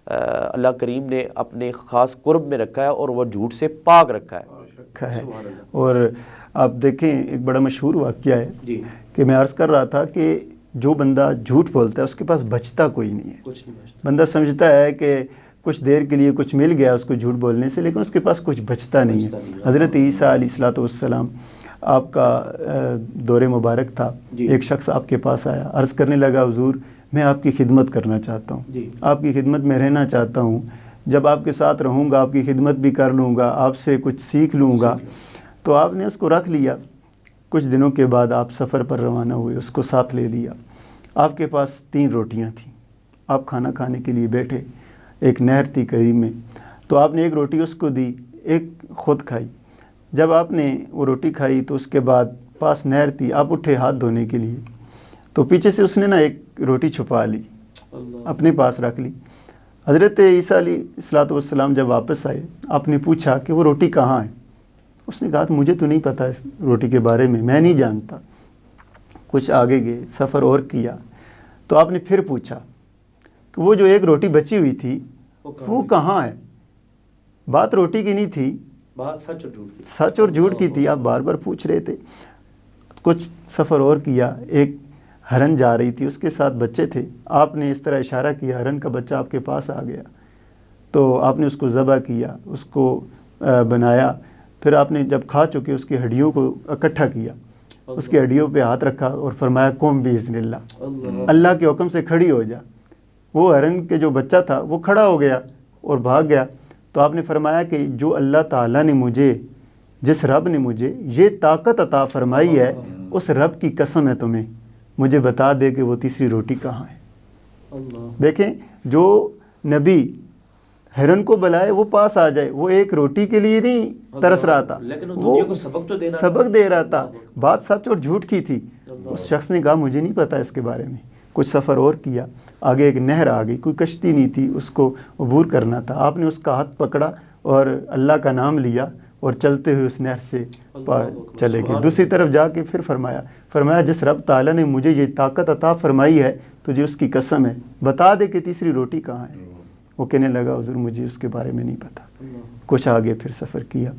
اللہ کریم نے اپنے خاص قرب میں رکھا ہے اور وہ جھوٹ سے پاک رکھا ہے۔ اور آپ دیکھیں ایک بڑا مشہور واقعہ ہے کہ میں عرض کر رہا تھا کہ جو بندہ جھوٹ بولتا ہے اس کے پاس بچتا کوئی نہیں ہے، بندہ سمجھتا ہے کہ کچھ دیر کے لیے کچھ مل گیا اس کو جھوٹ بولنے سے، لیکن اس کے پاس کچھ بچتا نہیں ہے۔ حضرت عیسیٰ علیہ الصلوۃ والسلام، آپ کا دور مبارک تھا، ایک شخص آپ کے پاس آیا، عرض کرنے لگا حضور میں آپ کی خدمت کرنا چاہتا ہوں، جی آپ کی خدمت میں رہنا چاہتا ہوں، جب آپ کے ساتھ رہوں گا آپ کی خدمت بھی کر لوں گا، آپ سے کچھ سیکھ لوں گا۔ تو آپ نے اس کو رکھ لیا۔ کچھ دنوں کے بعد آپ سفر پر روانہ ہوئے، اس کو ساتھ لے لیا۔ آپ کے پاس 3 روٹیاں تھیں، آپ کھانا کھانے کے لیے بیٹھے، ایک نہر تھی قریب میں، تو آپ نے ایک روٹی اس کو دی، ایک خود کھائی۔ جب آپ نے وہ روٹی کھائی تو اس کے بعد پاس نہر تھی، آپ اٹھے ہاتھ دھونے کے لیے، تو پیچھے سے اس نے ایک روٹی چھپا لی، اپنے پاس رکھ لی۔ حضرت عیسیٰ علیہ الصلوۃ والسلام جب واپس آئے، آپ نے پوچھا کہ وہ روٹی کہاں ہے؟ اس نے کہا مجھے تو نہیں پتہ اس روٹی کے بارے میں نہیں جانتا۔ کچھ آگے گئے، سفر اور کیا، تو آپ نے پھر پوچھا کہ وہ جو ایک روٹی بچی ہوئی تھی وہ کہاں ہے؟ بات روٹی کی نہیں تھی، بات سچ اور جھوٹ کی تھی، آپ بار بار پوچھ رہے تھے۔ کچھ سفر اور کیا، ایک ہرن جا رہی تھی، اس کے ساتھ بچے تھے، آپ نے اس طرح اشارہ کیا، ہرن کا بچہ آپ کے پاس آ گیا، تو آپ نے اس کو ذبح کیا، اس کو بنایا، پھر آپ نے جب کھا چکے اس کی ہڈیوں کو اکٹھا کیا، اس کی ہڈیوں پہ ہاتھ رکھا اور فرمایا قم باذن اللہ، اللہ کے حکم سے کھڑی ہو جا۔ وہ ہرن کے جو بچہ تھا وہ کھڑا ہو گیا اور بھاگ گیا۔ تو آپ نے فرمایا کہ جو اللہ تعالیٰ نے مجھے، جس رب نے مجھے یہ طاقت عطا فرمائی ہے، اس رب کی قسم ہے تمہیں، مجھے بتا دے کہ وہ تیسری روٹی کہاں ہے۔ دیکھیں، جو نبی ہرن کو بلائے وہ پاس آ جائے، وہ ایک روٹی کے لیے نہیں ترس رہا تھا، لیکن وہ دنیا کو سبق دے رہا تھا، بات سچ اور جھوٹ کی تھی۔ اس شخص نے کہا مجھے نہیں پتا اس کے بارے میں۔ کچھ سفر اور کیا، آگے ایک نہر آ گئی، کوئی کشتی نہیں تھی، اس کو عبور کرنا تھا۔ آپ نے اس کا ہاتھ پکڑا اور اللہ کا نام لیا اور چلتے ہوئے اس نہر سے چلے گئے۔ دوسری طرف جا کے پھر فرمایا جس رب تعالیٰ نے مجھے یہ طاقت عطا فرمائی ہے، تجھے اس کی قسم ہے، بتا دے کہ تیسری روٹی کہاں ہے۔ وہ کہنے لگا حضور مجھے اس کے بارے میں نہیں پتا۔ کچھ آگے پھر سفر کیا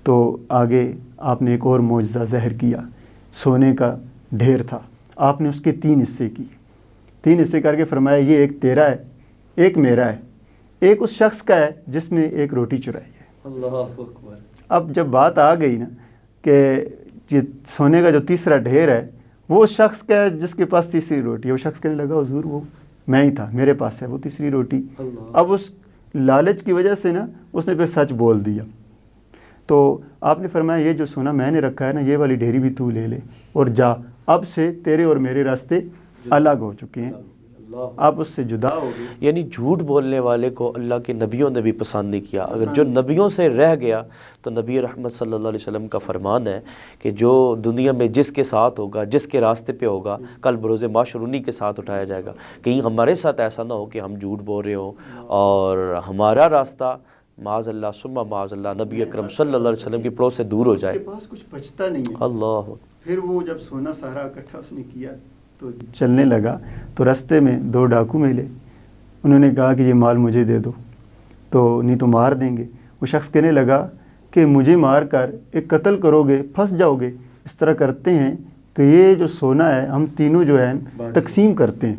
تو آگے آپ نے ایک اور معجزہ ظاہر کیا، سونے کا ڈھیر تھا، آپ نے اس کے 3 حصے کیے، 3 حصے کر کے فرمایا یہ ایک تیرا ہے، ایک میرا ہے، ایک اس شخص کا ہے جس نے ایک روٹی چرائی ہے۔ اللہ اکبر۔ اب جب بات آ گئی نا کہ یہ سونے کا جو تیسرا ڈھیر ہے وہ اس شخص کا ہے جس کے پاس تیسری روٹی ہے، وہ شخص کہنے لگا حضور وہ میں ہی تھا، میرے پاس ہے وہ تیسری روٹی۔ اب اس لالچ کی وجہ سے نا اس نے پھر سچ بول دیا۔ تو آپ نے فرمایا یہ جو سونا میں نے رکھا ہے نا، یہ والی ڈھیری بھی تو لے لے اور جا، اب سے تیرے اور میرے راستے الگ ہو چکے ہیں، آپ اس سے جدا ہو گئے۔ یعنی جھوٹ بولنے والے کو اللہ کے نبیوں نے بھی پسند نہیں کیا۔ اگر جو نبیوں سے رہ گیا تو نبی رحمت صلی اللہ علیہ وسلم کا فرمان ہے کہ جو دنیا میں جس کے ساتھ ہوگا، جس کے راستے پہ ہوگا، کل بروز محشر انہی کے ساتھ اٹھایا جائے گا۔ کہیں ہمارے ساتھ ایسا نہ ہو کہ ہم جھوٹ بول رہے ہوں اور ہمارا راستہ معاذ اللہ ثم معاذ اللہ نبی اکرم صلی اللہ علیہ وسلم کی پڑوس سے دور ہو جائے۔ اس کے پاس کچھ بچتا نہیں ہے۔ اللہ۔ پھر وہ جب سونا سارا اکٹھا اس نے کیا تو چلنے لگا تو رستے میں 2 ڈاکو ملے، انہوں نے کہا کہ یہ مال مجھے دے دو، تو نہیں تو مار دیں گے۔ وہ شخص کہنے لگا کہ مجھے مار کر ایک قتل کرو گے، پھنس جاؤ گے، اس طرح کرتے ہیں کہ یہ جو سونا ہے ہم تینوں جو ہے تقسیم کرتے ہیں۔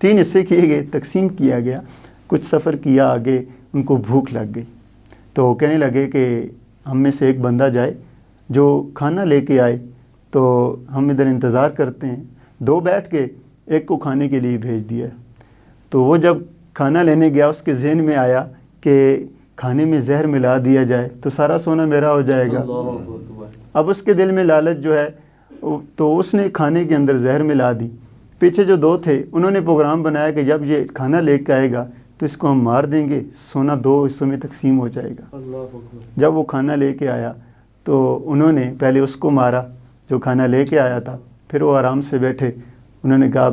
3 حصے کیے گئے، تقسیم کیا گیا۔ کچھ سفر کیا آگے، ان کو بھوک لگ گئی تو کہنے لگے کہ ہم میں سے ایک بندہ جائے جو کھانا لے کے آئے، تو ہم ادھر انتظار کرتے ہیں۔ 2 بیٹھ کے ایک کو کھانے کے لیے بھیج دیا۔ تو وہ جب کھانا لینے گیا اس کے ذہن میں آیا کہ کھانے میں زہر ملا دیا جائے تو سارا سونا میرا ہو جائے گا۔ اب اس کے دل میں لالچ جو ہے تو اس نے کھانے کے اندر زہر ملا دی۔ پیچھے جو 2 تھے انہوں نے پروگرام بنایا کہ جب یہ کھانا لے کے آئے گا تو اس کو ہم مار دیں گے، سونا 2 حصوں میں تقسیم ہو جائے گا۔ جب وہ کھانا لے کے آیا تو انہوں نے پہلے اس کو مارا جو کھانا لے کے آیا تھا، پھر وہ آرام سے بیٹھے، انہوں نے کہا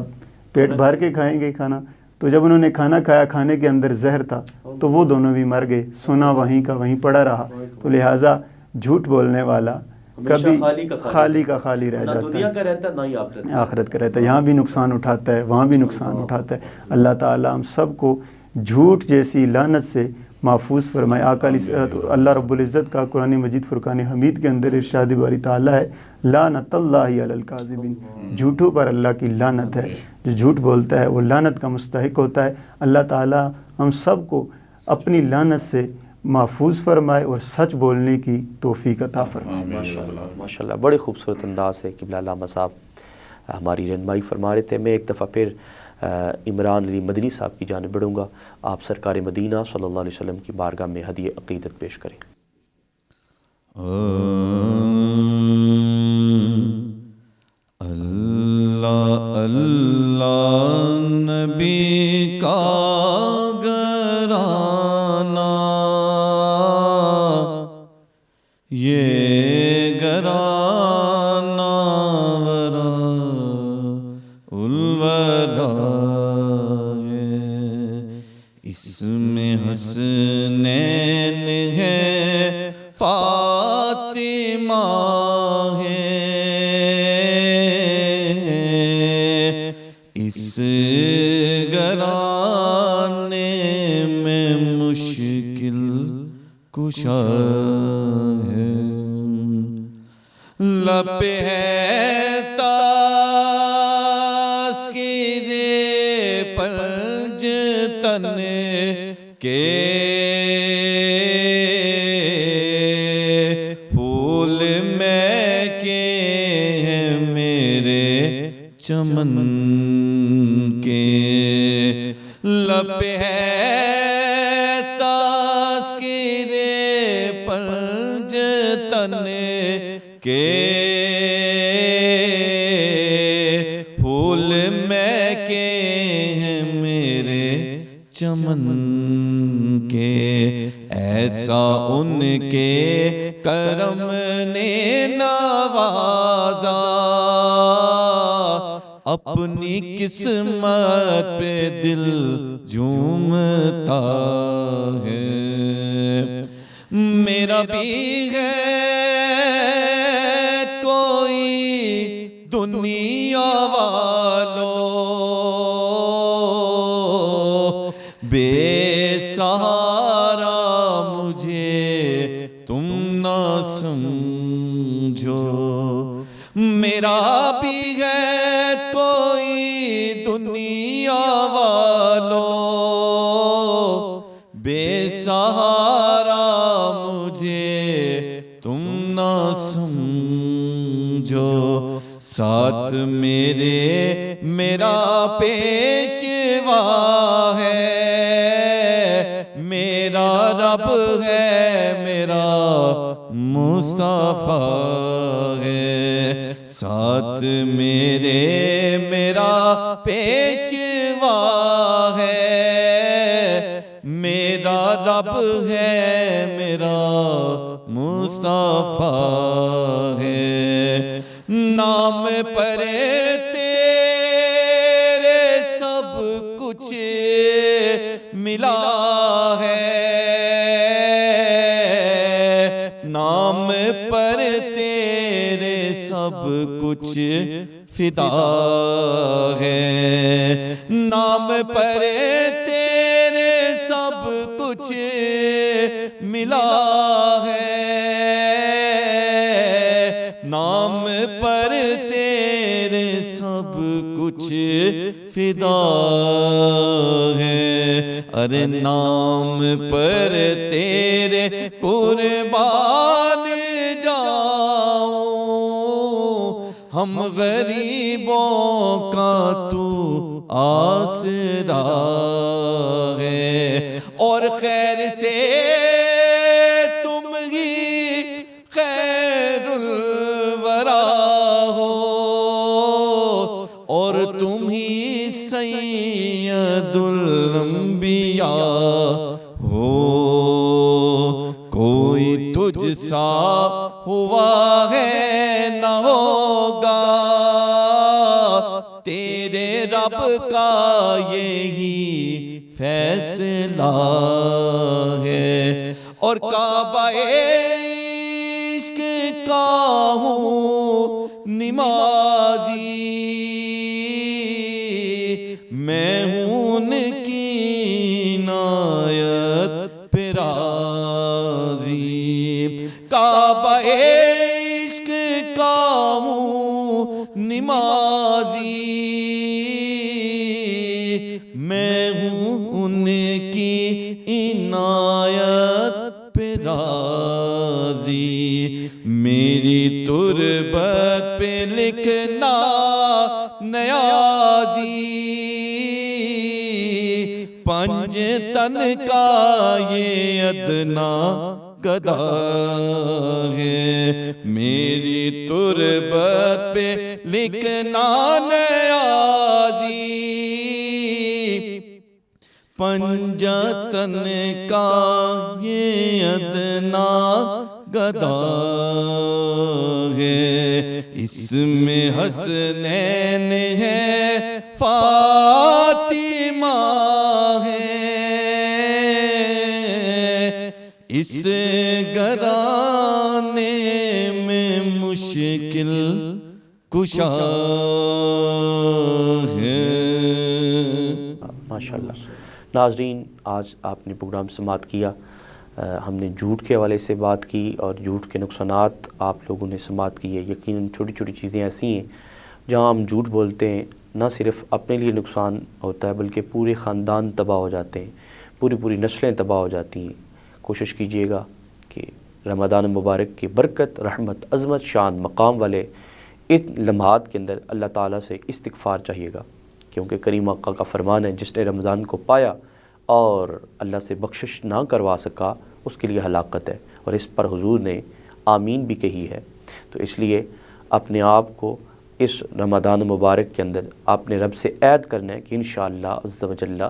پیٹ بھر کے کھائیں گے کھانا۔ تو جب انہوں نے کھانا کھایا، کھانے کے اندر زہر تھا تو وہ دونوں بھی مر گئے، سونا وہیں کا وہیں پڑا رہا۔ تو لہٰذا جھوٹ بولنے والا کبھی خالی کا خالی رہ جاتا ہے، دنیا کا رہتا ہے نہ ہی آخرت آخرت کا رہتا ہے، یہاں بھی نقصان اٹھاتا ہے وہاں بھی نقصان اٹھاتا ہے۔ اللہ تعالیٰ ہم سب کو جھوٹ جیسی لعنت سے محفوظ فرمائے۔ آقا اللہ رب العزت کا قرآن مجید فرقان حمید کے اندر ارشاد باری تعالیٰ ہے لعنت اللہ علی الکاذبین، جھوٹوں پر اللہ کی لعنت ہے، جو جھوٹ بولتا ہے وہ لعنت کا مستحق ہوتا ہے۔ اللہ تعالیٰ ہم سب کو اپنی لعنت سے محفوظ فرمائے اور سچ بولنے کی توفیق عطا فرمائے۔ ماشاءاللہ، بڑے خوبصورت انداز سے قبلہ علامہ صاحب ہماری رہنمائی فرما رہے تھے۔ میں ایک دفعہ پھر عمران علی مدنی صاحب کی جانب بڑھوں گا. آپ سرکار مدینہ صلی اللہ علیہ وسلم کی بارگاہ میں ہدیہ عقیدت پیش کریں. اللہ اللہ نبی کا گھرانہ یہ گھرانہ ورا الورا ہے، اس میں حسنین ہے فاطمہ ہے، اس گھرانے میں مشکل کشا ہے، لب ہے تذکیر پنج تن کے، پھول میں کے ہیں میرے چمن کے، لب ہے تذکیر پنج تن کے، پھول میں کے ہیں میرے چمن کے، ایسا ان کے کرم نے نوازا، اپنی قسمت پہ دل جھومتا ہے، میرا بھی ہے کوئی دنیا والو بے سہارا، مجھے تم نہ سمجھو، میرا بھی ہے کوئی دنیا والو بے سہارا، مجھے تم نہ سمجھو، ساتھ میرے میرا پیشوا ہے، میرا رب ہے، میرا مصطفیٰ ہے، ساتھ میرے میرا پیشوا ہے، میرا رب ہے، میرا مصطفیٰ ہے، نام پر تیرے سب کچھ ملا ہے، نام پر تیرے سب کچھ فدا ہے، نام پر تیرے سب کچھ ملا ہے، نام پر تیرے سب کچھ فدا ہے، ارے نام پر تیرے قربان جاؤں، ہم غریبوں کا تو آسرا ہے، اور خیر سے تم ہی خیر الورا ہو، اور تم ہی سید الانبیاء ہو، کوئی تجھ سا ہوا ہے نہ ہوگا، تیرے رب کا یہی فیصلہ ہے، اور کعبہ عشق کا ہوں نمازی، میں ہوں ان کی عنایت پہ راضی، کعبہ عشق کا ہوں نمازی، میں ہوں ان کی عنایت پہ راضی، میری تربت پہ لکھنا نیازی، پنج تن کا یہ ادنا گدا ہے، میری تربت پہ لکھنا نیازی، پنجتن کا یہ ادنا گدا ہے، اس میں حسنین ہے فاطمہ ہے، اس گھرانے میں مشکل کشا ہے۔ ماشاءاللہ۔ ناظرین، آج آپ نے پروگرام سماعت کیا، ہم نے جھوٹ کے حوالے سے بات کی اور جھوٹ کے نقصانات آپ لوگوں نے سماعت کی ہے۔ یقیناً چھوٹی چھوٹی چیزیں ایسی ہیں جہاں ہم جھوٹ بولتے ہیں، نہ صرف اپنے لیے نقصان ہوتا ہے بلکہ پورے خاندان تباہ ہو جاتے ہیں، پوری نسلیں تباہ ہو جاتی ہیں۔ کوشش کیجئے گا کہ رمضان مبارک کی برکت، رحمت، عظمت، شان، مقام والے ان لمحات کے اندر اللہ تعالیٰ سے استغفار چاہیے گا، کیونکہ کریم آقا کا فرمان ہے جس نے رمضان کو پایا اور اللہ سے بخشش نہ کروا سکا اس کے لیے ہلاکت ہے، اور اس پر حضور نے آمین بھی کہی ہے۔ تو اس لیے اپنے آپ کو اس رمضان مبارک کے اندر آپ نے رب سے عہد کرنا ہے کہ انشاءاللہ عز و جل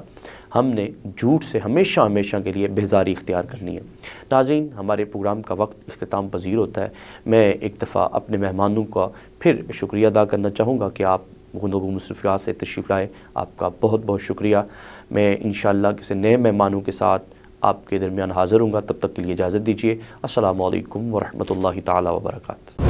ہم نے جھوٹ سے ہمیشہ کے لیے بیزاری اختیار کرنی ہے۔ ناظرین، ہمارے پروگرام کا وقت اختتام پذیر ہوتا ہے۔ میں ایک دفعہ اپنے مہمانوں کا پھر شکریہ ادا کرنا چاہوں گا کہ آپ گفتگو مصروفیات سے تشریف لائے، آپ کا بہت بہت شکریہ۔ میں انشاءاللہ کسی نئے مہمانوں کے ساتھ آپ کے درمیان حاضر ہوں گا، تب تک کے لیے اجازت دیجیے۔ السلام علیکم ورحمۃ اللہ تعالی وبرکاتہ۔